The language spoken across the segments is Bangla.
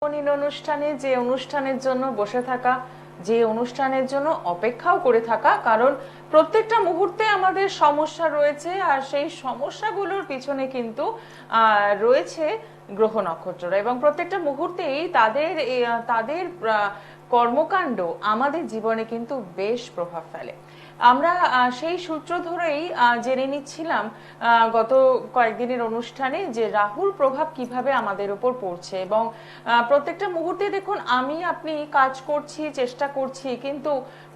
অনুষ্ঠানে যে অনুষ্ঠানের জন্য বসে থাকা, যে অনুষ্ঠানের জন্য অপেক্ষাও করে থাকা, কারণ প্রত্যেকটা মুহূর্তে আমাদের সমস্যা রয়েছে আর সেই সমস্যাগুলোর পিছনে কিন্তু রয়েছে গ্রহ নক্ষত্ররা, এবং প্রত্যেকটা মুহূর্তেই তাদের কর্মকাণ্ড আমাদের জীবনে কিন্তু বেশ প্রভাব ফেলে। আমরা সেই সূত্র ধরেই জেনে নিচ্ছিলাম গত কয়েকদিনের অনুষ্ঠানে যে রাহুর প্রভাব কিভাবে আমাদের উপর পড়ছে, এবং প্রত্যেকটা মুহূর্তে দেখুন আমি আপনি কাজ করছি, চেষ্টা করছি, কিন্তু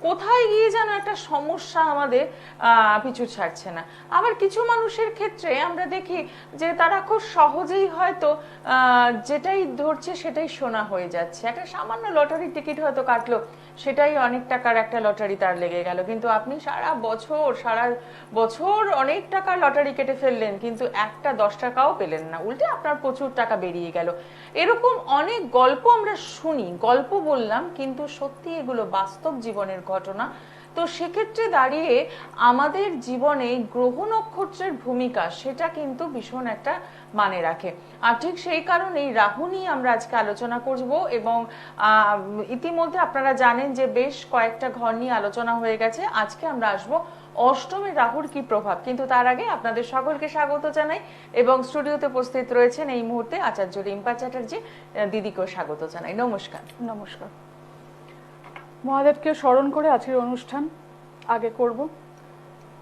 কোথায় গিয়ে যেন একটা সমস্যা আমাদের পিছু ছাড়ছে না। আবার কিছু মানুষের ক্ষেত্রে আমরা দেখি যে তারা খুব সহজেই হয়তো যেটাই ধরছে সেটাই সোনা হয়ে যাচ্ছে। একটা সামান্য লটারির টিকিট হয়তো কাটলো, সেটাই অনেক টাকার একটা লটারি তার লেগে গেল, কিন্তু আপনি সারা বছর অনেক টাকার লটারি কেটে ফেললেন, কিন্তু একটা 10 টাকাও পেলেন না, উল্টে আপনার প্রচুর টাকা বেরিয়ে গেল। এরকম অনেক গল্প আমরা শুনি, গল্প বললাম কিন্তু সত্যি এগুলো বাস্তব জীবনের ঘটনা। তো সেক্ষেত্রে দাঁড়িয়ে আমাদের জীবনে গ্রহ নক্ষত্রের ভূমিকা সেটা কিন্তু ভীষণ একটা মানে রাখে। আর ঠিক সেই কারণেই রাহু নিয়ে আমরা আজকে আলোচনা করব, এবং ইতিমধ্যে আপনারা জানেন যে বেশ কয়েকটা ঘর নিয়ে আলোচনা হয়ে গেছে। আজকে আমরা আসবো অষ্টমী রাহুর কি প্রভাব, কিন্তু তার আগে আপনাদের সকলকে স্বাগত জানাই, এবং স্টুডিওতে উপস্থিত রয়েছেন এই মুহূর্তে আচার্য রিম্পা চ্যাটার্জি, দিদিকেও স্বাগত জানাই। নমস্কার। নমস্কার। মহাদেবকে স্মরণ করে আজকের অনুষ্ঠান আগে করব।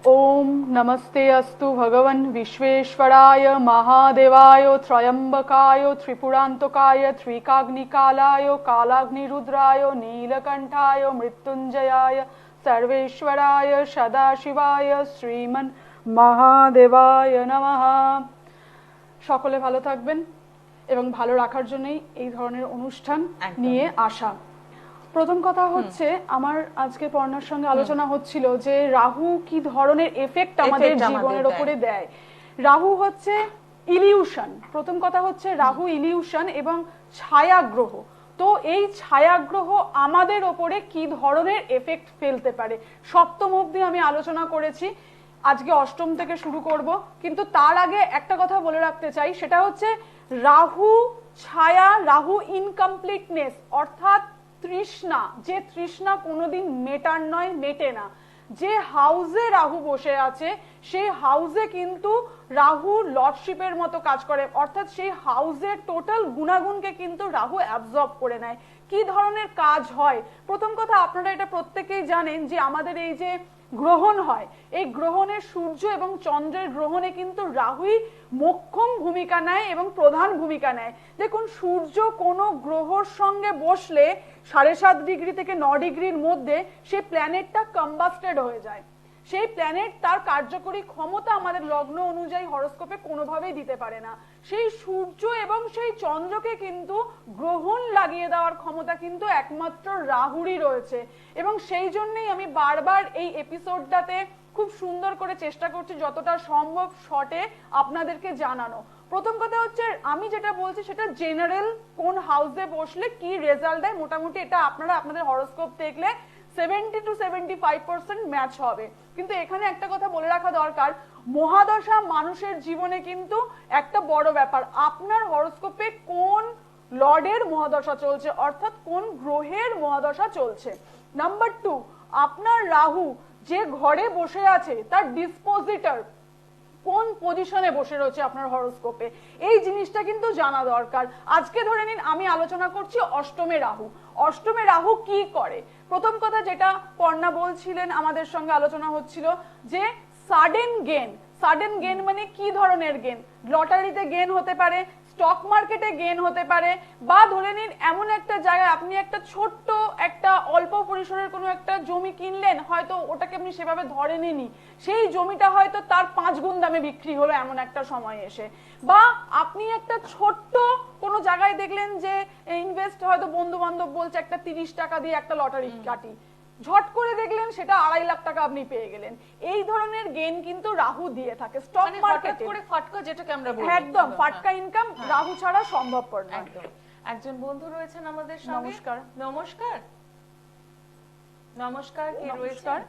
ওম নমস্তে অস্তু ভগবান বিশ্বেশ্বরায় মহাদেবায় ত্রয়ম্বকায় ত্রিপুরান্তকায় ত্রিকাগ্নিকালায় কালাগ্নিরুদ্রায় নীলকণ্ঠায় মৃত্যুঞ্জয়ায় সর্বেশ্বরায় সদাশিবায় শ্রীমন মহাদেবায় নমঃ। সকলে ভালো থাকবেন এবং ভালো রাখার জন্যই এই ধরনের অনুষ্ঠান নিয়ে আসা। প্রথম কথা হচ্ছে, আমার আজকে পর্ণার সঙ্গে আলোচনা হচ্ছিল যে রাহু কি ধরনের এফেক্ট আমাদের জীবনের উপরে দেয়। রাহু হচ্ছে ইলিউশন। প্রথম কথা হচ্ছে রাহু ইলিউশন এবং ছায়াগ্রহ। তো এই ছায়াগ্রহ আমাদের ওপরে কি ধরনের এফেক্ট ফেলতে পারে, সপ্তম অবধি আমি আলোচনা করেছি, আজকে অষ্টম থেকে শুরু করব। কিন্তু তার আগে একটা কথা বলে রাখতে চাই, সেটা হচ্ছে রাহু ছায়া, রাহু ইনকমপ্লিটনেস, অর্থাৎ তৃষ্ণা, যে তৃষ্ণা কোনোদিন মেটার নয়, মেটে না। যে হাউসে রাহু বসে আছে সেই হাউসে কিন্তু রাহু লর্ডশিপের মতো কাজ করে, অর্থাৎ সেই হাউসের টোটাল গুণাগুণকে কিন্তু রাহু অ্যাবজর্ব করে নেয়। কি ধরনের কাজ হয়? প্রথম কথা, আপনারা এটা প্রত্যেকেই জানেন যে আমাদের এই যে গ্রহণ হয়, এই গ্রহণে সূর্য এবং চন্দ্রের গ্রহণে কিন্তু রাহুই মোক্ষম ভূমিকা নেয় এবং প্রধান ভূমিকা নেয়। দেখুন, সূর্য কোনো গ্রহর সঙ্গে বসলে 7.5 ডিগ্রি থেকে 9 ডিগ্রির মধ্যে সেই প্ল্যানেটটা কম্বাস্টেড হয়ে যায়। সেই প্ল্যানেট তার কার্যকরী ক্ষমতা আমাদের লগ্ন অনুযায়ী হরোস্কোপে কোনোভাবেই দিতে পারে না। সেই সূর্য এবং সেই চন্দ্রকে কিন্তু গ্রহণ লাগিয়ে দেওয়ার ক্ষমতা কিন্তু একমাত্র রাহুরই রয়েছে, এবং সেই জন্যই আমি বারবার এই এপিসোডটাতে খুব সুন্দর করে চেষ্টা করছি যতটা সম্ভব শর্টে আপনাদেরকে জানানো। প্রথম কথা হচ্ছে, আমি যেটা বলছি সেটা জেনারেল, কোন হাউসে বসলে কি রেজাল্ট দেয় মোটামুটি এটা আপনারা আপনাদের হরোস্কোপ দেখলে 70 to 75% ম্যাচ হবে। কিন্তু এখানে একটা কথা বলে রাখা দরকার, মহাদশা মানুষের জীবনে কিন্তু একটা বড় ব্যাপার। আপনার হরোস্কোপে কোন লর্ডের মহাদশা চলছে, অর্থাৎ কোন গ্রহের মহাদশা চলছে। নাম্বার 2, আপনার রাহু যে ঘরে বসে আছে তার ডিসপোজিটর কোন পজিশনে বসে রয়েছে আপনার হরোস্কোপে, এই জিনিসটা কিন্তু জানা দরকার। আজকে ধরে নিন আমি আলোচনা করছি অষ্টমে রাহু। অষ্টমে রাহু কি করে? প্রথম কথা যেটা পর্ণা বলছিলেন, আমাদের সঙ্গে আলোচনা হচ্ছিল যে সাডেন গেন। সাডেন গেন মানে কি ধরনের গেন? লটারিতে গেন হতে পারে, স্টক মার্কেটে গেন হতে পারে, বা ধরে নিন এমন একটা জায়গায় আপনি একটা ছোট্ট একটা অল্প পরিসরের কোনো একটা জমি কিনলেন, হয়তো ওটাকে আপনি সেভাবে ধরেননি, সেই জমিটা হয়তো তার 5 গুণ দামে বিক্রি হলো এমন একটা সময় এসে। বা আপনি একটা ছোট্ট কোনো জায়গায় দেখলেন যে ইনভেস্ট, হয়তো বন্ধু বান্ধব বলছে একটা 30 টাকা দিয়ে একটা লটারি কাটি, ঝট করে দেখলেন সেটা 2.5 লাখ টাকা আপনি পেয়ে গেলেন। এই ধরনের গেন কিন্তু রাহু দিয়ে থাকে স্টক মার্কেটে, করে ফাটকা, যেটাকে আমরা বলি একদম ফাটকা ইনকাম রাহু ছাড়া সম্ভবপর নয়। একজন বন্ধু রয়েছেন আমাদের সঙ্গে। নমস্কার। নমস্কার। নমস্কার, কে রয়েছেন?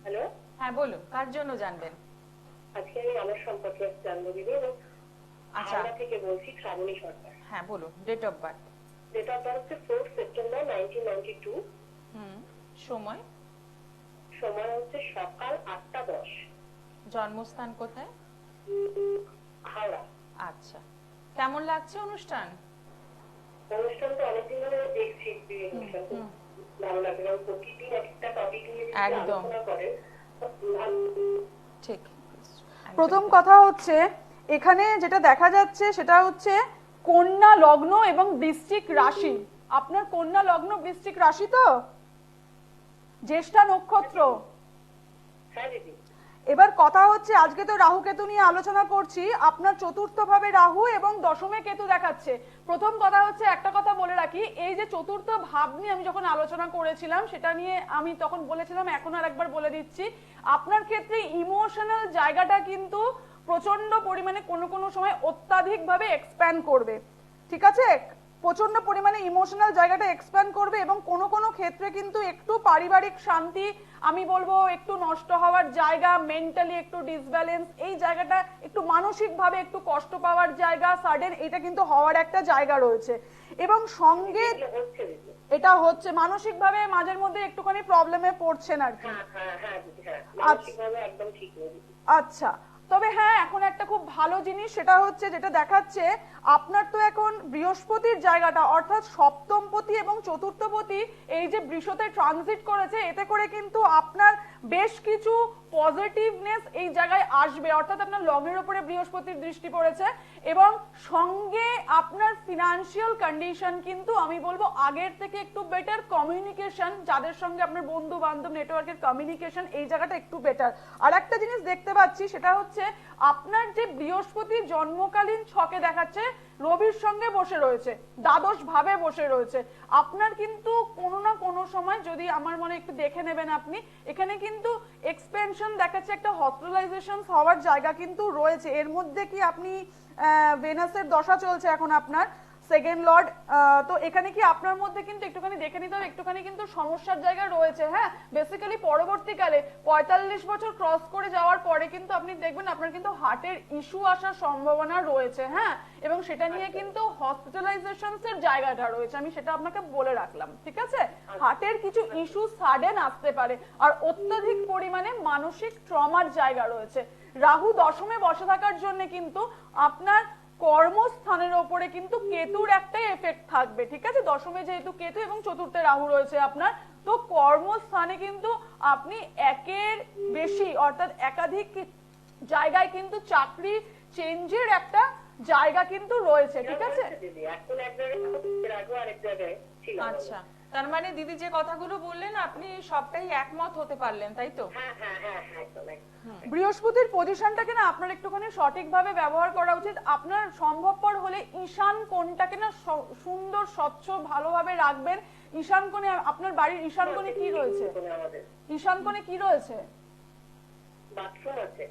হ্যালো, হ্যাঁ বলুন, কার জন্য জানবেন? আজকে আমি আমার সম্পর্কে জানবো দিদি। আচ্ছা, আমরা থেকে বলছি শ্রাবণী সরকার। হ্যাঁ বলুন, date of birth. Date of birth হচ্ছে 4 সেপ্টেম্বর 1992। সময়? সময় হচ্ছে সকাল 8টা 10। জন্মস্থান কোথায়? হাওড়া। আচ্ছা, কেমন লাগছে অনুষ্ঠান? অনুষ্ঠান তো অনেকদিন ধরে দেখছি, অনুষ্ঠান খুব ভালো লাগে, কারণ প্রতিদিন একটা টপিক নিয়ে একদম। আলোচনা করেন। ঠিক। প্রথম কথা হচ্ছে এখানে যেটা দেখা যাচ্ছে সেটা হচ্ছে কন্যা লগ্ন এবং বৃশ্চিক রাশি। আপনার কন্যা লগ্ন বৃশ্চিক রাশি তো, জ্যেষ্ঠা নক্ষত্র। হ্যাঁ দিদি। এবার কথা হচ্ছে আজকে তো রাহু কেতু নিয়ে আলোচনা করছি, আপনার চতুর্থ ভাবে রাহু এবং দশমে কেতু দেখাচ্ছে। প্রথম কথা হচ্ছে একটা কথা বলে রাখি, এই যে চতুর্থ ভাব নিয়ে আমি যখন আলোচনা করেছিলাম সেটা নিয়ে আমি তখন বলেছিলাম, এখন আর একবার বলে দিচ্ছি, আপনার ক্ষেত্রে ইমোশনাল জায়গাটা কিন্তু প্রচন্ড পরিমাণে কোনো কোনো সময় অত্যাধিকভাবে এক্সপ্যান্ড করবে, ঠিক আছে? প্রচন্ড পরিমাণে ইমোশনাল জায়গাটা এক্সপ্যান্ড করবে এবং কোনো কোনো ক্ষেত্রে কিন্তু একটু পারিবারিক শান্তি, আমি বলবো একটু নষ্ট হওয়ার জায়গা, মেন্টালি একটু ডিসব্যালেন্স, এই জায়গাটা একটু মানসিকভাবে একটু কষ্ট পাওয়ার জায়গা, সাডেন এটা কিন্তু হওয়ার একটা জায়গা রয়েছে। এবং সঙ্গে এটা হচ্ছে মানসিকভাবে মাঝের মধ্যে একটুখানি প্রবলেমে পড়ছেন আর কি। আচ্ছা, তবে হ্যাঁ এখন একটা খুব ভালো জিনিস সেটা হচ্ছে যেটা দেখাচ্ছে আপনার তো এখন বৃহস্পতির জায়গাটা অর্থাৎ সপ্তমপতি এবং চতুর্থপতি এই যে বৃষতে ট্রানজিট করেছে, এতে করে কিন্তু আপনার বেশ কিছু পজিটিভনেস এই জায়গায় আসবে, অর্থাৎ আপনার লগ্নের উপরে বৃহস্পতির দৃষ্টি পড়েছে এবং সঙ্গে আপনার ফিনান্সিয়াল কন্ডিশন কিন্তু আমি বলবো আগের থেকে একটু বেটার, কমিউনিকেশন যাদের সঙ্গে আপনার বন্ধু বান্ধব নেটওয়ার্কের কমিউনিকেশন এই জায়গাটা একটু বেটার। আর একটা জিনিস দেখতে পাচ্ছি সেটা হচ্ছে আপনার যে বৃহস্পতি জন্মকালীন ছকে দেখাচ্ছে রবির সঙ্গে বসে রয়েছে, দ্বাদশ ভাবে বসে রয়েছে, আপনার কিন্তু কোনো না কোনো সময় যদি আমার মনে একটু দেখে নেবেন আপনি, এখানে কিন্তু এক্সপেনশন দেখাচ্ছে, একটা হসপিটালাইজেশন হওয়ার জায়গা কিন্তু রয়েছে। এর মধ্যে কি আপনি ভেনাসের দশা চলছে এখন আপনার সেকেন্ড লর্ড, তো এখানে কি আপনার মধ্যে কিন্তু একটুখানি দেখে নিতে হবে, একটুখানি কিন্তু সমস্যার জায়গা রয়েছে। হ্যাঁ, বেসিক্যালি পরবর্তীকালে 45 বছর ক্রস করে যাওয়ার পরে কিন্তু আপনি দেখবেন আপনার কিন্তু হার্টের ইস্যু আসার সম্ভাবনা রয়েছে। হ্যাঁ, এবং সেটা নিয়ে কিন্তু হসপিটালাইজেশনস এর জায়গাটা রয়েছে, আমি সেটা আপনাকে বলে রাখলাম, ঠিক আছে? হার্টের কিছু ইস্যু সাডেন আসতে পারে আর অত্যাধিক পরিমাণে মানসিক ট্রমার জায়গা রয়েছে। রাহু দশমে বসে থাকার জন্য কিন্তু আপনার কর্মস্থানের উপরে কিন্তু কেতুর একটা এফেক্ট থাকবে, ঠিক আছে? দশমে যেহেতু কেতু এবং চতুর্থে রাহু রয়েছে আপনার, তো কর্মস্থানে কিন্তু আপনি একের বেশি অর্থাৎ একাধিক জায়গায় কিন্তু চাকরি চেঞ্জের একটা জায়গা কিন্তু রয়েছে, ঠিক আছে? আচ্ছা, তার মানে দিদি যে কথাগুলো বললেন আপনি সবটাই একমত হতে পারলেন, তাই তো? বৃহস্পতির পজিশনটাকে না আপনার একটুখানি সঠিকভাবে ব্যবহার করা উচিত। আপনার সম্ভবপর হলে ঈশান কোণটাকে না সুন্দর স্বচ্ছ ভালোভাবে রাখবেন। ঈশান কোণে, আপনার বাড়ির ঈশান কোণে কি রয়েছে? ঈশান কোণে কি রয়েছে? বাথরুম আছে,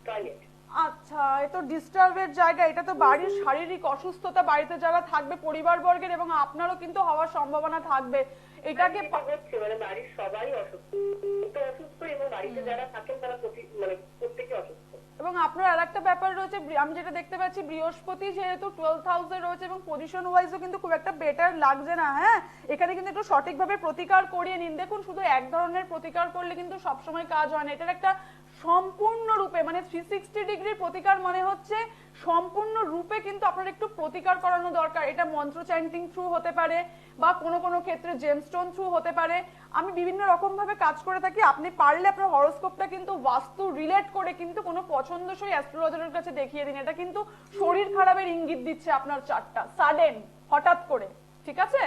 টয়লেট। আচ্ছা, এ তো ডিস্টার্বের জায়গা, এটা তো বাড়ির শারীরিক অসুস্থতা বাড়িতে যারা থাকবে পরিবার বর্গের এবং আপনারও কিন্তু হওয়ার সম্ভাবনা থাকবে। এটাকে হচ্ছে মানে বাড়ির সবাই অসুস্থ এবং বাড়িতে যারা থাকেন তারা প্রত্যেকে অসুস্থ। এবং আপনার আরেকটা ব্যাপার রয়েছে, আমি যেটা দেখতে পাচ্ছি বৃহস্পতি যেহেতু 12th হাউসে রয়েছে এবং পজিশন ওয়াইজও কিন্তু খুব একটা বেটার লাগছে না। হ্যাঁ, এখানে কিন্তু একটু সঠিকভাবে প্রতিকার করিয়ে নিন। দেখুন, শুধু এক ধরনের প্রতিকার করলে কিন্তু সবসময় কাজ হয় না, এটার একটা সম্পূর্ণরূপে মানে 360 ডিগ্রির প্রতিকার মানে হচ্ছে সম্পূর্ণ রূপে কিন্তু আপনার একটু প্রতিকার করানো দরকার। এটা মন্ত্র চ্যান্টিং থ্রু হতে পারে বা কোনো কোনো ক্ষেত্রে জেমস্টোন থ্রু হতে পারে। আমি বিভিন্ন রকম ভাবে কাজ করে থাকি, আপনি পারলে আপনার হরোস্কোপটা কিন্তু বাস্তু রিলেট করে কিন্তু কোনো পছন্দসই অ্যাস্ট্রোলজারের কাছে দেখিয়ে দিন। এটা কিন্তু শরীর খারাপের ইঙ্গিত দিচ্ছে আপনার চার্টটা, সাডেন হঠাৎ করে, ঠিক আছে?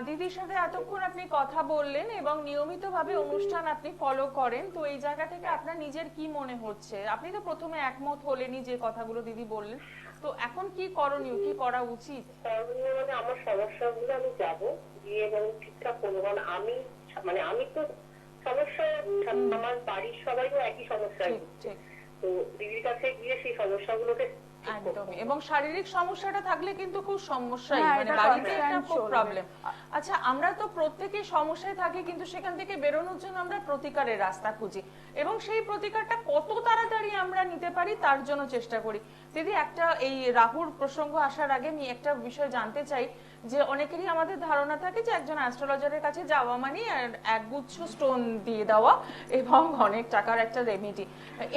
দিদির সাথে এতক্ষণ আপনি কথা বললেন এবং নিয়মিতভাবে অনুষ্ঠান আপনি ফলো করেন, তো এই জায়গা থেকে আপনার নিজের কি মনে হচ্ছে? আপনি তো প্রথমে একমত হলেনই যে কথাগুলো দিদি বললেন, তো এখন কি করণীয়, কি করা উচিত? করণীয় মানে আমার সমস্যাগুলো আমি যাব গিয়ে এবং ঠিকঠাক করবো, কারণ আমি তো সমস্যা, আমার বাড়ির সবাইও একই সমস্যা, তো দিদির কাছে গিয়ে সেই সমস্যাগুলোকে একদমই, এবং শারীরিক সমস্যাটা থাকলে কিন্তু খুব সমস্যাই, মানে বাড়িতে একটা খুব প্রবলেম। আচ্ছা, আমরা তো প্রত্যেকেই সমস্যায় থাকি, কিন্তু সেখান থেকে বেরোনোর জন্য আমরা প্রতিকারের রাস্তা খুঁজি এবং সেই প্রতিকারটা কত তাড়াতাড়ি আমরা নিতে পারি তার জন্য চেষ্টা করি। দিদি, একটা এই রাহুর প্রসঙ্গ আসার আগে আমি একটা বিষয় জানতে চাই, যে অনেকেরই আমাদের ধারণা থাকে যে একজন অ্যাস্ট্রোলজারের কাছে যাওয়া মানে একগুচ্ছ স্টোন দিয়ে দেওয়া এবং অনেক টাকার একটা রেমেডি,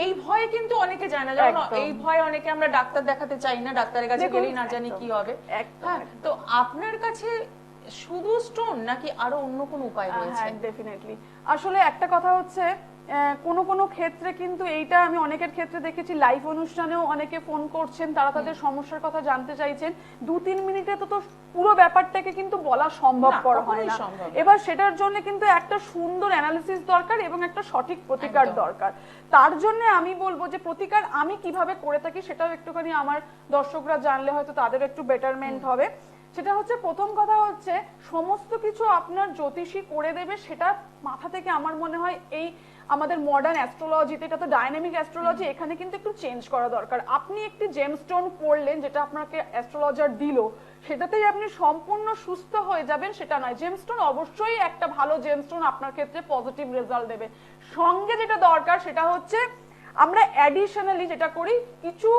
এই ভয়ে কিন্তু অনেকে যায় না, যেমন একদম। এই ভয়ে অনেকে আমরা ডাক্তার দেখাতে চাই না, ডাক্তারের কাছে দেখুন, গেলেই না জানি একদম, কি হবে। একদম, হ্যাঁ, তো আপনার কাছে শুধু স্টোন নাকি আরো অন্য কোনো উপায় রয়েছে? হ্যাঁ, ডেফিনেটলি। আসলে একটা কথা হচ্ছে, কোনো কোনো ক্ষেত্রে কিন্তু এইটা আমি অনেকের ক্ষেত্রে দেখেছি, লাইভ অনুষ্ঠানেও অনেকে ফোন করছেন, তারা তাদের সমস্যার কথা জানতে চাইছেন। 2-3 মিনিটে তো পুরো ব্যাপারটাকে কিন্তু বলা সম্ভবপর না, হয় না। কখনোই সম্ভব না। এবার সেটার জন্য কিন্তু একটা সুন্দর অ্যানালিসিস দরকার এবং একটা সঠিক প্রতিকার একদম। দরকার। তার জন্য আমি বলবো যে প্রতিকার আমি কিভাবে করে থাকি সেটাও একটুখানি আমার দর্শকরা জানলে হয়তো তাদের একটু বেটারমেন্ট হবে। সেটা হচ্ছে, প্রথম কথা হচ্ছে, সমস্ত কিছু আপনার জ্যোতিষী করে দেবে সেটা মাথা থেকে আমার মনে হয় এই আমাদের মডার্ন অ্যাস্ট্রোলজিতে, এটা তো ডাইনামিক অ্যাস্ট্রোলজি, এখানে কিন্তু একটু চেঞ্জ করা দরকার। আপনি একটি জেমস্টোন পড়লেন, যেটা আপনাকে অ্যাস্ট্রোলজার দিল, সেটাতেই আপনি সম্পূর্ণ সুস্থ হয়ে যাবেন সেটা নয়। জেমস্টোন অবশ্যই একটা ভালো জেমস্টোন আপনার ক্ষেত্রে পজিটিভ রেজাল্ট দেবে। সঙ্গে যেটা দরকার সেটা হচ্ছে, আমরা অ্যাডিশনালি যেটা করি, কিছু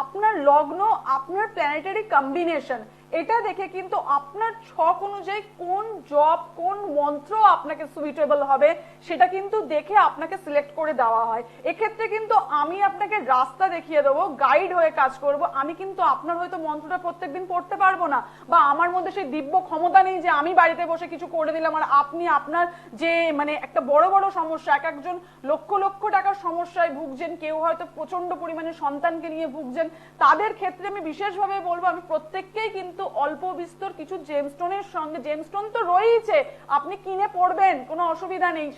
আপনার লগ্ন, আপনার প্ল্যানেটারি কম্বিনেশন, এটা দেখে কিন্তু আপনার ছক অনুযায়ী কোন জব, কোন মন্ত্র আপনাকে সুইটেবল হবে সেটা কিন্তু দেখে আপনাকে সিলেক্ট করে দেওয়া হয়। এক্ষেত্রে কিন্তু আমি আপনাকে রাস্তা দেখিয়ে দেবো, গাইড হয়ে কাজ করব। আমি কিন্তু আপনার হয়তো মন্ত্রটা প্রত্যেকদিন পড়তে পারবো না, বা আমার মধ্যে সেই দিব্য ক্ষমতা নেই যে আমি বাড়িতে বসে কিছু করে দিলাম আর আপনি আপনার যে মানে একটা বড় বড় সমস্যা, এক একজন লক্ষ লক্ষ টাকার সমস্যায় ভুগছেন, কেউ হয়তো প্রচন্ড পরিমাণে সন্তানকে নিয়ে ভুগছেন, তাদের ক্ষেত্রে আমি বিশেষভাবে বলবো, আমি প্রত্যেককেই কিন্তু অল্প বিস্তর কিছু জেমস্টোনের সঙ্গে, জেমস্টোন তো রয়েছে, আপনি কিনে পড়বেন, কোনো অসুবিধা নেই,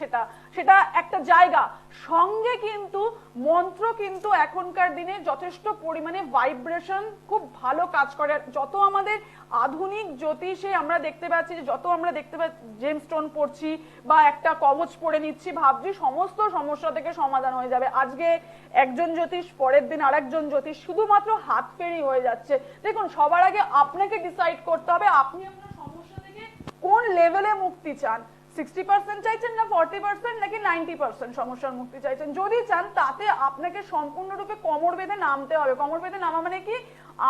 সেটা একটা জায়গা, সঙ্গে কিন্তু মন্ত্র কিন্তু এখনকার দিনে যথেষ্ট পরিমাণে ভাইব্রেশন খুব ভালো কাজ করে। যত আমাদের আধুনিক জ্যোতিষে আমরা দেখতে পাচ্ছি যে, যত আমরা দেখতে পাচ্ছি জেমস্টোন পড়ছি বা একটা কবচ পড়ে নিচ্ছি, ভাবছি সমস্ত সমস্যা থেকে সমাধান হয়ে যাবে। আজকে একজন জ্যোতিষ, পরের দিন আরেকজন জ্যোতিষ, শুধুমাত্র হাত ফেরি হয়ে যাচ্ছে। দেখুন, সবার আগে আপনাকে ডিসাইড করতে হবে আপনি আপনার সমস্যা থেকে কোন লেভেলে মুক্তি চান। 60% চাইছেন না 40% নাকি 90% সমস্যার মুক্তি চাইছেন? যদি চান, তাতে আপনাকে সম্পূর্ণরূপে কোমর বেঁধে নামতে হবে। কোমর বেঁধে নামা মানে কি,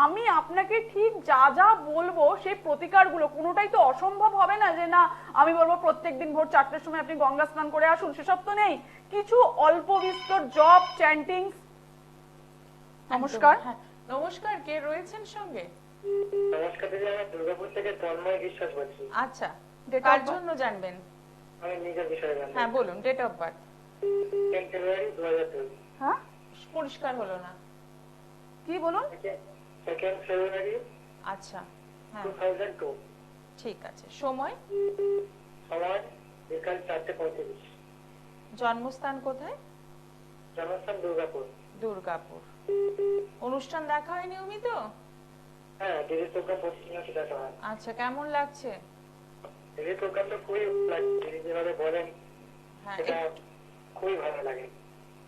আমি আপনাকে ঠিক যা যা বলবো সেই প্রতিকারগুলো, কোনোটাই তো অসম্ভব হবে না যে না আমি বলবো প্রত্যেকদিন ভোর 4টের সময় আপনি গঙ্গা স্নান করে আসুন, সেসব তো নেই। কিছু অল্প বিস্তর জব, চ্যান্টিংস। নমস্কার। হ্যাঁ, নমস্কার, কে রয়েছেন সঙ্গে? নমস্কার দিদি, আমি দুর্গাপুর থেকে তন্ময় বিশ্বাস বলছি। আচ্ছা, Date of কার birth? জন্য জানবেন? আমি নিজের বিষয়ে জানবো। হ্যাঁ বলুন, ডেট অফ বার্থ। 10 ফেব্রুয়ারি 2002। হ্যাঁ, পরিষ্কার হলো না। কি বলুন? 2 ফেব্রুয়ারি আচ্ছা, হ্যাঁ 2002। ঠিক আছে। সময়? সময় বিকাল 4:35। জন্মস্থান কোথায়? জন্মস্থান দুর্গাপুর। দুর্গাপুর। অনুষ্ঠান দেখা হয় নিয়মিত? হ্যাঁ, দিদির প্রোগ্রাম প্রতিদিন দেখা হয়। আচ্ছা, কেমন লাগছে? দিদির প্রোগ্রাম তো খুবই ভালো লাগে, দিদি যেভাবে বলেন হ্যাঁ, সেটা খুবই ভালো লাগে।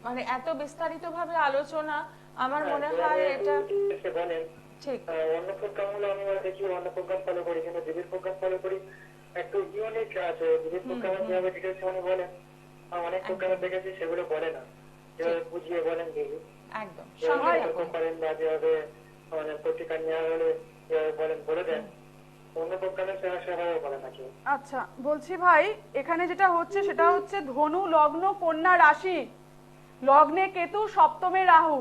মানে এত বিস্তারিত ভাবে আলোচনা, আমার হ্যাঁ, মনে হয় এটা এসে বলেন। ঠিক। অন্য প্রোগ্রাম গুলো আমি দেখি, অন্য প্রোগ্রাম ফলো করি, কিন্তু দিদির প্রোগ্রাম ফলো করি, একটু ইউনিক আছে। দিদির প্রোগ্রামে যেভাবে ডিটেলস উনি বলেন, অনেক প্রোগ্রামে দেখেছি সেগুলো বলে না, যেভাবে বুঝিয়ে বলেন দিদি, একদম যেভাবে সঙ্গে সতর্ক থাকুন। করেন বা যেভাবে মানে প্রতিকার নেওয়া হলে যেভাবে বলেন বলে দেন, অন্য প্রোগ্রামে সেভাবে বলে না কেউ। আচ্ছা, বলছি ভাই, এখানে যেটা হচ্ছে সেটা হচ্ছে ধনু লগ্ন, কন্যা রাশি, লগ্নে কেতু, সপ্তমে রাহু।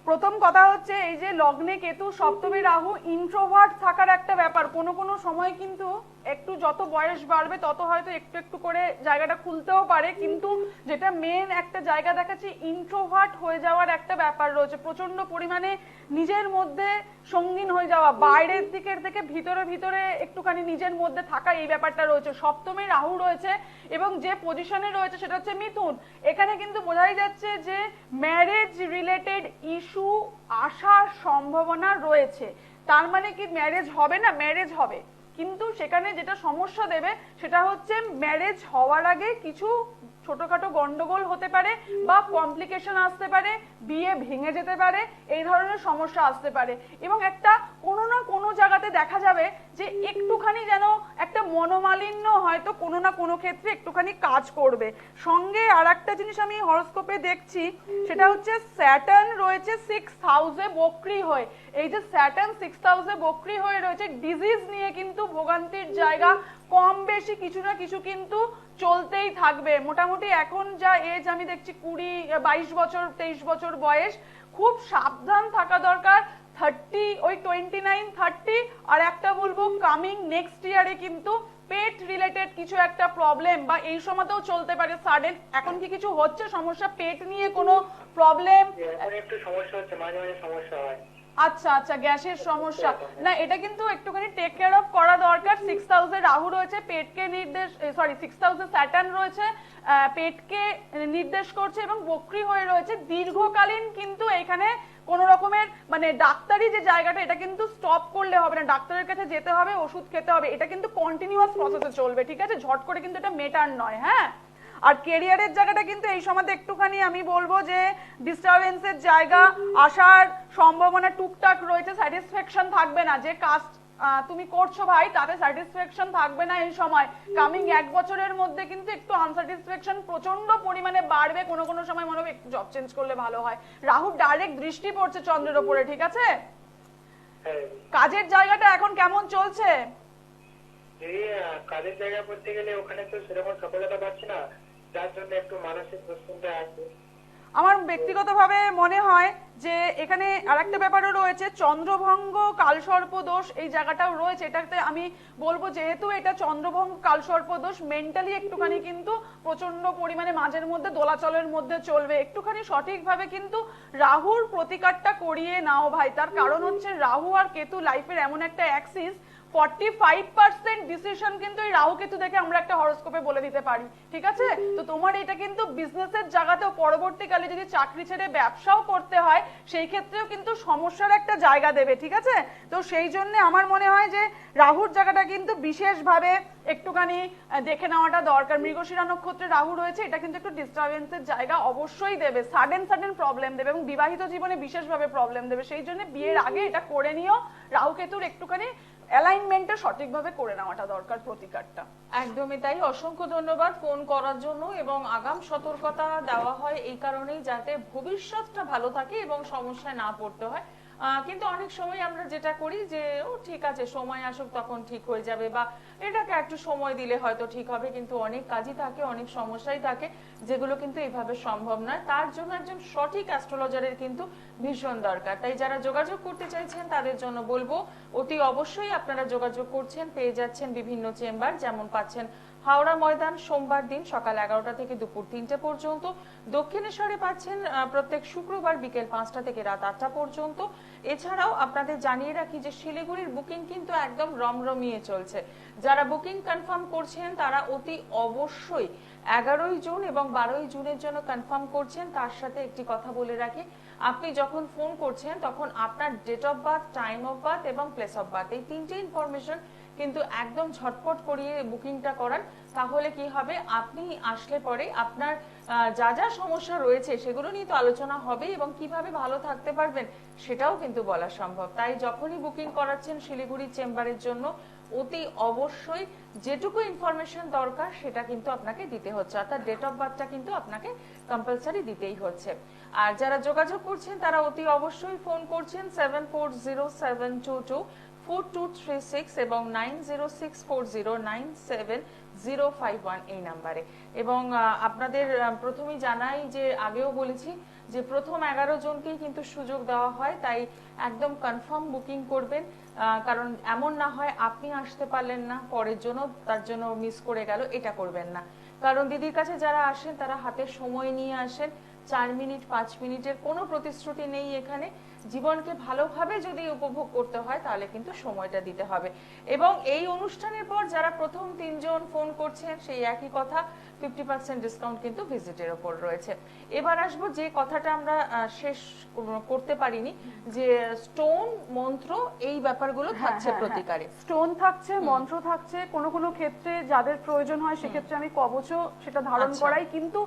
প্রথম কথা হচ্ছে, এই যে লগ্নে কেতু, সপ্তমে রাহু, ইন্ট্রোভার্ট থাকার একটা ব্যাপার। কোনো কোনো সময় কিন্তু একটু যত বয়স বাড়বে তত হয়তো একটু একটু করে জায়গাটা খুলতেও পারে, কিন্তু যেটা মেন একটা জায়গা দেখাচ্ছে, ইন্ট্রোভার্ট হয়ে যাওয়ার একটা ব্যাপার রয়েছে। প্রচন্ড পরিমাণে নিজের মধ্যে সঙ্গীন হয়ে যাওয়া, বাইরের দিকের থেকে ভিতরে ভিতরে একটুখানি নিজের মধ্যে থাকা, এই ব্যাপারটা রয়েছে। সপ্তমে রাহু রয়েছে এবং যে পজিশনে রয়েছে সেটা হচ্ছে মিথুন। এখানে কিন্তু বোঝাই যাচ্ছে যে ম্যারেজ রিলেটেড ইস্যু আসার সম্ভাবনা রয়েছে। তার মানে কি ম্যারেজ হবে না? ম্যারেজ হবে, কিন্তু সেখানে যেটা সমস্যা দেবে সেটা হচ্ছে ম্যারেজ হওয়ার আগে কিছু ছোটখাটো গন্ডগোল হতে পারে বা কমপ্লিকেশন আসতে পারে, বিয়ে ভেঙে যেতে পারে, এই ধরনের সমস্যা আসতে পারে। এবং একটা কোনো না কোনো জায়গাতে দেখা যাবে যে একটুখানি যেন একটা মনোমালিন্য হয়তো কোনো না কোনো ক্ষেত্রে একটুখানি কাজ করবে। সঙ্গে আর একটা জিনিস আমি হরোস্কোপে দেখছি, সেটা হচ্ছে স্যাটার্ন রয়েছে 6th হাউসে বক্রি হয়ে। এই যে স্যাটার্ন 6th হাউসে বক্রি হয়ে রয়েছে, ডিজিজ নিয়ে কিন্তু ভোগান্তির জায়গা কম বেশি কিছু না কিছু কিন্তু চলতেই থাকবে। মোটামুটি এখন যা এজ আমি দেখছি 22 বছর 23 বছর বয়স, খুব সাবধান থাকা দরকার। 29-30 আর একটা বলবো কামিং নেক্সট ইয়ারে কিন্তু পেট রিলেটেড কিছু একটা প্রবলেম বা এই সময়তেও চলতে পারে সাডেন। এখন কি কিছু হচ্ছে সমস্যা, পেট নিয়ে কোনো প্রবলেম? এখন একটু সমস্যা হচ্ছে, মাঝে মাঝে সমস্যা হয়। আচ্ছা আচ্ছা, গ্যাসের সমস্যা না, এটা কিন্তু একটুখানি টেক কেয়ার অফ করা দরকার। 6th হাউসে রাহু রয়েছে, পেটকে নির্দেশ, 6th হাউসে স্যাটার্ন রয়েছে, পেটকে নির্দেশ করছে এবং বক্রি হয়ে রয়েছে দীর্ঘকালীন। কিন্তু এখানে কোন রকমের মানে ডাক্তারি যে জায়গাটা, এটা কিন্তু স্টপ করলে হবে না, ডাক্তারের কাছে যেতে হবে, ওষুধ খেতে হবে, এটা কিন্তু কন্টিনিউয়াস প্রসেসে চলবে, ঠিক আছে? ঝট করে কিন্তু এটা মেটার নয়। হ্যাঁ, আর কেরিয়ারের জায়গাটা কিন্তু এই সময়তে একটুখানি আমি বলবো যে ডিস্টারবেন্সের জায়গা আসার সম্ভাবনা টুকটাক রয়েছে। স্যাটিসফ্যাকশন থাকবে না, যে কাজ তুমি করছো ভাই তাতে স্যাটিসফ্যাকশন থাকবে না এই সময়। কামিং 1 বছরের মধ্যে কিন্তু একটু আনস্যাটিসফ্যাকশন প্রচন্ড পরিমাণে বাড়বে। কোনো কোনো সময় মনে হবে একটু জব চেঞ্জ করলে ভালো হয়। রাহু ডাইরেক্ট দৃষ্টি পড়ছে চন্দ্রের উপরে, ঠিক আছে? কাজের জায়গাটা এখন কেমন চলছে? কাজের জায়গা করতে গেলে ওখানে তো সেরকম সফলতা পাচ্ছি না, যার জন্য একটু মানসিক দুশ্চিন্তা আছে। আমার ব্যক্তিগতভাবে মনে হয় যে এখানে আরেকটা ব্যাপারও রয়েছে, চন্দ্রভঙ্গ কালসর্প দোষ এই জায়গাটাও রয়েছে। এটাতে আমি বলবো যেহেতু এটা চন্দ্রভঙ্গ কালসর্প দোষ, মেন্টালি একটুখানি কিন্তু প্রচন্ড পরিমাণে মাঝের মধ্যে দোলাচলের মধ্যে চলবে। একটুখানি সঠিকভাবে কিন্তু রাহুর প্রতিকারটা করিয়ে নাও ভাই। তার কারণ হচ্ছে রাহু আর কেতু লাইফের এমন একটা অ্যাক্সিস, 45% ডিসিশন কিন্তু এই রাহু কেতু দেখে আমরা একটা হরোস্কোপে বলে দিতে পারি, ঠিক আছে? তো তোমার এটা কিন্তু বিজনেসের জায়গাতেও পরবর্তীকালে যদি চাকরি ছেড়ে ব্যবসাও করতে হয় সেই ক্ষেত্রেও কিন্তু সমস্যার একটা জায়গা দেবে, ঠিক আছে? তো সেই জন্য আমার মনে হয় যে রাহুর জায়গাটা কিন্তু বিশেষভাবে একটুখানি দেখে নেওয়াটা দরকার। মৃগশিরা নক্ষত্রে রাহু রয়েছে, এটা কিন্তু একটু ডিস্টারবেন্সের জায়গা অবশ্যই দেবে, সাডেন প্রবলেম দেবে এবং বিবাহিত জীবনে বিশেষভাবে প্রবলেম দেবে। সেই জন্য বিয়ের আগে এটা করে নিও, রাহু কেতুর একটুখানি অ্যালাইনমেন্টটা সঠিকভাবে করে নেওয়াটা দরকার, প্রতিকারটা। একদমই তাই। অসংখ্য ধন্যবাদ ফোন করার জন্য। এবং আগাম সতর্কতা দেওয়া হয় এই কারণেই যাতে ভবিষ্যৎটা ভালো থাকে এবং সমস্যায় না পড়তে হয়। কিন্তু অনেক সময় আমরা যেটা করি যে ও ঠিক আছে সময় আসুক তখন ঠিক হয়ে যাবে, বা এটাকে একটু সময় দিলে হয়তো ঠিক হবে, কিন্তু অনেক কাজই থাকে, অনেক সমস্যাই থাকে যেগুলো কিন্তু এইভাবে সম্ভব নয়। তার জন্য একজন সঠিক অ্যাস্ট্রোলজারের কিন্তু ভীষণ দরকার। তাই যারা যোগাযোগ করতে চাইছেন তাদের জন্য বলবো অতি অবশ্যই আপনারা যোগাযোগ করছেন, পেয়ে যাচ্ছেন বিভিন্ন চেম্বার। যেমন পাচ্ছেন হাওড়া ময়দান সোমবার দিন সকাল 11টা থেকে দুপুর 3টে পর্যন্ত, দক্ষিণেশ্বরে পাচ্ছেন প্রত্যেক শুক্রবার বিকেল 5টা থেকে রাত 8টা পর্যন্ত। এছাড়াও আপনাদের জানিয়ে রাখি যে শিলিগুড়ির বুকিং কিন্তু একদম রমরমিয়ে চলছে। যারা বুকিং কনফার্ম করছেন তারা অতি অবশ্যই 11ই জুন এবং 12ই জুনের জন্য কনফার্ম করছেন। তার সাথে একটি কথা বলে রাখি, আপনি যখন ফোন করছেন তখন আপনার date of birth, time of birth এবং প্লেস অফ বার্থ এই 3টে ইনফরমেশন কিন্তু একদম ঝটপট করিয়ে বুকিংটা করান। তাহলে কি হবে, আপনি আসলে পরে আপনার যা যা সমস্যা রয়েছে সেগুলো নিয়ে তো আলোচনা হবে এবং কিভাবে ভালো থাকতে পারবেন সেটাও কিন্তু বলা সম্ভব। তাই যখনই বুকিং করাচ্ছেন শিলিগুড়ি চেম্বারের জন্য অতি অবশ্যই যেটুকু ইনফরমেশন দরকার সেটা কিন্তু আপনাকে দিতে হচ্ছে, অর্থাৎ ডেট অফ বার্থটা কিন্তু আপনাকে কম্পালসারি দিতেই হচ্ছে। আর যারা যোগাযোগ করছেন তারা অতি অবশ্যই ফোন করছেন 7407224236 এবং 9064097051 এই নাম্বারে। এবং আপনাদের প্রথমেই জানাই যে আগেও বলেছি যে প্রথম 11 জনকেই কিন্তু সুযোগ দেওয়া হয়, তাই একদম কনফার্ম বুকিং করবেন। কারণ এমন না হয় আপনি আসতে পারলেন না, পরের জন্য তার জন্য মিস করে গেল, এটা করবেন না। কারণ দিদির কাছে যারা আসেন তারা হাতে সময় নিয়ে আসেন, 4 মিনিট 5 মিনিটের কোনো প্রতিশ্রুতি নেই এখানে। জীবনকে ভালোভাবে যদি উপভোগ করতে হয় তাহলে কিন্তু সময়টা দিতে হবে। এবং এই অনুষ্ঠানের পর যারা প্রথম 3 জন ফোন করছেন সেই একই কথা, 50% ডিসকাউন্ট কিন্তু ভিজিটের উপর রয়েছে। এবার আসবো যে কথাটা আমরা শেষ করতে পারিনি, যে স্টোন মন্ত্র এই ব্যাপারগুলো থাকছে প্রতিকারে। স্টোন থাকছে, মন্ত্র থাকছে, কোনো কোনো ক্ষেত্রে যাদের প্রয়োজন হয় সেক্ষেত্রে আমি কবচও সেটা ধারণ করাই, কিন্তু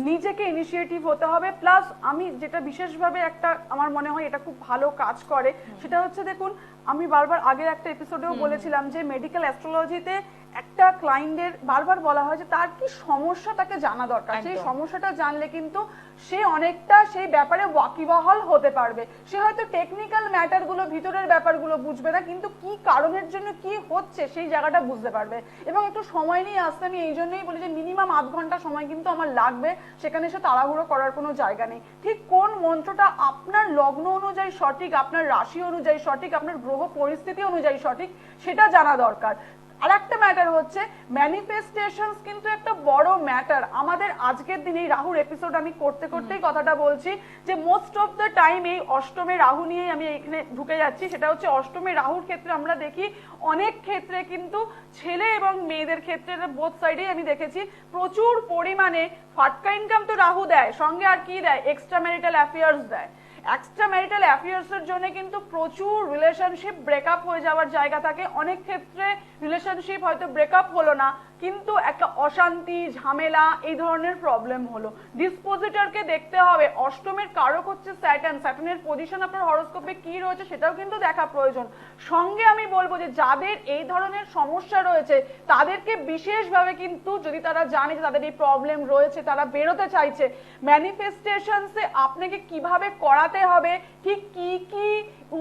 নিজেকে ইনিশিয়েটিভ হতে হবে। প্লাস আমি যেটা বিশেষভাবে একটা আমার মনে হয় এটা খুব ভালো কাজ করে, সেটা হচ্ছে দেখুন আমি বারবার আগের একটা এপিসোডেও বলেছিলাম যে মেডিকেল অ্যাস্ট্রোলজিতে একটা ক্লায়েন্টের বারবার বলা হয় যে তার কি সমস্যা তাকে জানা দরকার, সেই একদম। সমস্যাটা জানলে কিন্তু সে অনেকটা সেই ব্যাপারে ওয়াকিবহাল হতে পারবে। সে হয়তো টেকনিক্যাল ম্যাটারগুলো, ভিতরের ব্যাপারগুলো বুঝবে না, কিন্তু কি কারণের জন্য কি হচ্ছে সেই জায়গাটা বুঝতে পারবে। এবং একটু সময় নিয়ে আসতে আমি এই জন্যই বলি যে মিনিমাম আধ ঘন্টা সময় কিন্তু আমার লাগবে, সেখানে সে তাড়াহুড়ো করার কোনো জায়গা নেই। ঠিক কোন মন্ত্রটা আপনার লগ্ন অনুযায়ী সঠিক, আপনার রাশি অনুযায়ী সঠিক, আপনার গ্রহ পরিস্থিতি অনুযায়ী সঠিক, সেটা জানা দরকার। আর একটা ম্যাটার হচ্ছে ম্যানিফেস্টেশনস কিন্তু একটা বড় ম্যাটার আমাদের আজকের দিনে। রাহুর এপিসোড আমি করতে করতেই কথাটা বলছি যে মোস্ট অফ দ্য টাইম এই অষ্টমে রাহু নিয়ে আমি এখানে ঢুকে যাচ্ছি। সেটা হচ্ছে অষ্টমে রাহুর ক্ষেত্রে আমরা দেখি অনেক ক্ষেত্রে কিন্তু ছেলে এবং মেয়েদের ক্ষেত্রে বোথ সাইডেই আমি দেখেছি প্রচুর পরিমাণে ফাটকা ইনকাম তো রাহু দেয়, সঙ্গে আর কি দেয়, এক্সট্রা ম্যারিটাল অ্যাফেয়ার্স দেয়। এক্সট্রা ম্যারিটাল অ্যাফেয়ার্স এর জন্য কিন্তু প্রচুর রিলেশনশিপ ব্রেকআপ হয়ে যাওয়ার জায়গা থাকে। অনেক ক্ষেত্রে রিলেশনশিপ হয়তো ব্রেকআপ হলো না, কিন্তু একটা অশান্তি, ঝামেলা, এই ধরনের প্রবলেম হলো। ডিসপোজিটরকে দেখতে হবে। অষ্টমের কারক হচ্ছে স্যাটার্ন। স্যাটার্নের পজিশন আপনার হরোস্কোপে কি রয়েছে সেটাও কিন্তু দেখা প্রয়োজন। সঙ্গে আমি বলবো যে যাদের এই ধরনের সমস্যা রয়েছে তাদেরকে বিশেষভাবে কিন্তু, যদি তারা জানে যে তাদের এই প্রবলেম রয়েছে, তারা বেরোতে চাইছে, ম্যানিফেস্টেশনসে আপনাকে কিভাবে করাতে হবে, ঠিক কি কি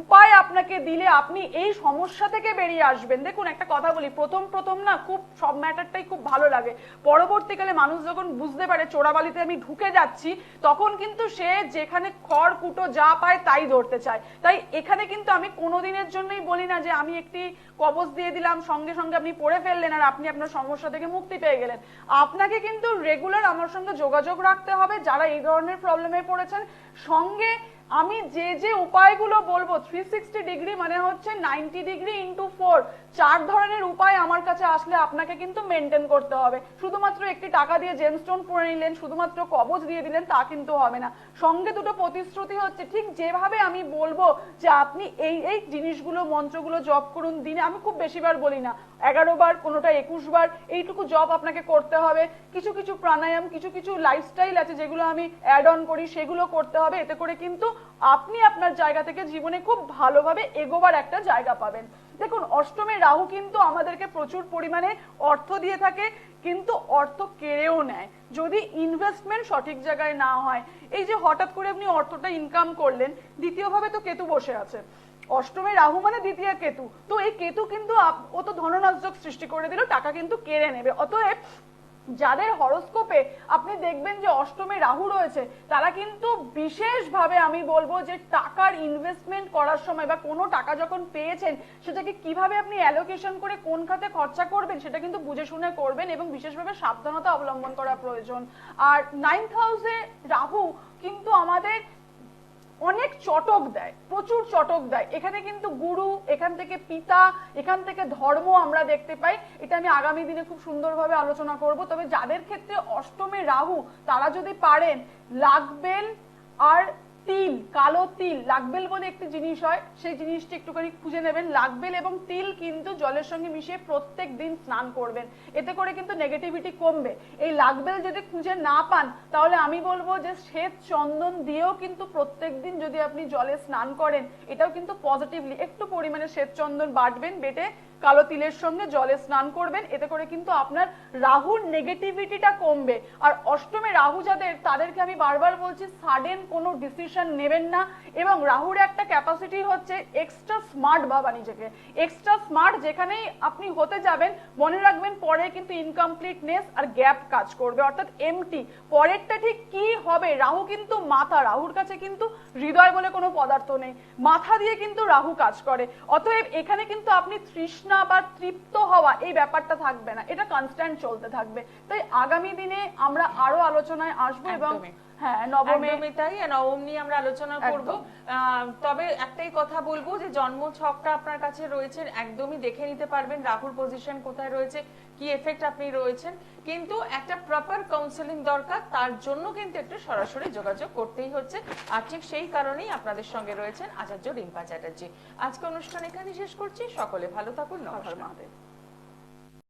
উপায় আপনাকে দিলে আপনি এই সমস্যা থেকে বেরিয়ে আসবেন। দেখুন একটা কথা বলি, প্রথম না খুব সব ম্যাটারটাই খুব ভালো লাগে, পরবর্তীকালে মানুষ যখন বুঝতে পারে চোরাবালিতে আমি ঢুকে যাচ্ছি, তখন কিন্তু সে যেখানে খড় কুটো যা পায় তাই ধরতে চায়। তাই এখানে কিন্তু আমি কোনোদিনের জন্যই বলি না যে আমি একটি কবজ দিয়ে দিলাম, সঙ্গে সঙ্গে আপনি পড়ে ফেললেন আর আপনি আপনার সমস্যা থেকে মুক্তি পেয়ে গেলেন। আপনাকে কিন্তু রেগুলার আমার সঙ্গে যোগাযোগ রাখতে হবে যারা এই ধরনের প্রবলেমে পড়েছেন। সঙ্গে আমি যে যে উপায়গুলো বলবো 360 ডিগ্রি মানে হচ্ছে 90 ডিগ্রি ইন্টু 4, 4 ধরনের উপায় আমার কাছে আসলে আপনাকে কিন্তু মেনটেন করতে হবে। শুধুমাত্র একটি টাকা দিয়ে জেমস্টোন পরে নিলেন, শুধুমাত্র কবজ দিয়ে দিলেন, তা কিন্তু হবে না। সঙ্গে দুটো প্রতিশ্রুতি হচ্ছে, ঠিক যেভাবে আমি বলবো যে আপনি এই এই জিনিসগুলো, মন্ত্রগুলো জপ করুন দিনে, আমি খুব বেশিবার বলি না, 11 বার, কোনোটা 21 বার, এইটুকু জপ আপনাকে করতে হবে। কিছু কিছু প্রাণায়াম, কিছু কিছু লাইফস্টাইল আছে যেগুলো আমি অ্যাড অন করি, সেগুলো করতে হবে। এতে করে কিন্তু আপনি আপনার জায়গা থেকে জীবনে খুব ভালোভাবে এগোবার একটা জায়গা পাবেন। দেখুন অষ্টমে রাহু কিন্তু আমাদেরকে প্রচুর পরিমাণে অর্থ দিয়ে থাকে, কিন্তু অর্থ কেড়েও নেয় যদি ইনভেস্টমেন্ট সঠিক জায়গায় না হয়। এই যে হঠাৎ করে আপনি অর্থটা ইনকাম করলেন, দ্বিতীয়ভাবে তো কেতু বসে আছে। অষ্টমে রাহু মানে দ্বিতীয় কেতু, তো এই কেতু কিন্তু ও তো ধননাশক সৃষ্টি করে দিল, টাকা কিন্তু কেড়ে নেবে। অতএব যাদের হরোস্কোপে আপনি দেখবেন যে অষ্টমে রাহু রয়েছে, তারা কিন্তু বিশেষভাবে আমি বলবো যে টাকার ইনভেস্টমেন্ট করার সময় বা কোনো টাকা যখন পেয়েছেন সেটাকে কিভাবে আপনি অ্যালোকেশন করে কোন খাতে খরচা করবেন সেটা কিন্তু বুঝে শুনে করবেন, এবং বিশেষভাবে সাবধানতা অবলম্বন করা প্রয়োজন। আর 9th হাউসে রাহু কিন্তু আমাদের অনেক চটক দেয়, প্রচুর চটক দেয়। এখানে কিন্তু গুরু, এখান থেকে পিতা, এখান থেকে ধর্ম আমরা দেখতে পাই। এটা আমি আগামী দিনে খুব সুন্দরভাবে আলোচনা করব। তবে যাদের ক্ষেত্রে অষ্টমে রাহু, তারা যদি পারেন লাগবেল আর তিল, কালো তিল, লাগবেল বলে একটি জিনিস হয়, সেই জিনিসটা একটুখানি খুঁজে নেবেন। লাগবেল এবং তিল কিন্তু জলের সঙ্গে মিশিয়ে প্রত্যেক দিন স্নান করবেন, এতে করে কিন্তু নেগেটিভিটি কমবে। এই লাগবেল যদি খুঁজে না পান, তাহলে আমি বলবো যে শ্বেত চন্দন দিয়েও কিন্তু প্রত্যেক দিন যদি আপনি জলে স্নান করেন, এটাও কিন্তু পজিটিভলি একটু পরিমাণে শ্বেত চন্দন বাটবেন, বেটে কালো তিলের সঙ্গে জলে স্নান করবেন, এতে করে কিন্তু আপনার রাহুর নেগেটিভিটিটা কমবে। আর অষ্টমে রাহু যাদের, তাদেরকে আমি বারবার বলছি সাডেন কোনো ডিসিশন নেবেন না। এবং রাহুর একটা ক্যাপাসিটি হচ্ছে এক্সট্রা স্মার্ট ভাবা নিজেকে, এক্সট্রা স্মার্ট যেখানেই আপনি হতে যাবেন মনে রাখবেন পরে কিন্তু ইনকমপ্লিটনেস আর গ্যাপ কাজ করবে, অর্থাৎ এমটি। পরেরটা ঠিক কি হবে, রাহু কিন্তু মাথা, রাহুর কাছে কিন্তু হৃদয় বলে কোনো পদার্থ নেই, মাথা দিয়ে কিন্তু রাহু কাজ করে। অতএব এখানে কিন্তু আপনি তৃষ্ণা বা তৃপ্ত হওয়া এই ব্যাপারটা থাকবে না, এটা কনস্ট্যান্ট চলতে থাকবে। তাই আগামী দিনে আমরা আরো আলোচনায় আসবো। এবং হ্যাঁ নবমী, তাই নবম নিয়ে আমরা আলোচনা করব। তবে একটাই কথা বলবো যে জন্ম ছকটা আপনার কাছে রয়েছে, একদমই দেখে নিতে পারবেন রাহুর পজিশন কোথায় রয়েছে, কি এফেক্ট আপনি রয়েছেন, কিন্তু একটা প্রপার কাউন্সেলিং দরকার, তার জন্য কিন্তু একটু সরাসরি যোগাযোগ করতেই হচ্ছে। আর ঠিক সেই কারণেই আপনাদের সঙ্গে রয়েছেন আচার্য রিম্পা চ্যাটার্জি। আজকে অনুষ্ঠান এখানে শেষ করছি, সকলে ভালো থাকুন, নমস্কার।